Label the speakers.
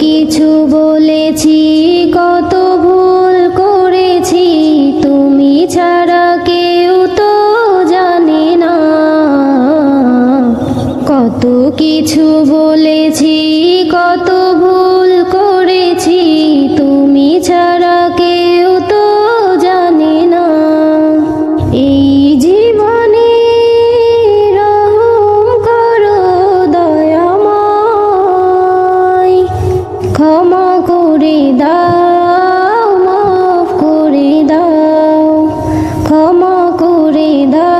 Speaker 1: কিছু বলেছি, কত ভুল করেছি, তুমি ছাড়া কেউ তো জানে না। কত কিছু বলেছি, কত ভুল করেছি, তুমি ছাড়া কেউ তো জানে না। এই জীবনে রহম করো দয়াময়, ক্ষমা করে দাও, মাফ করে দাও, ক্ষমা করে দাও।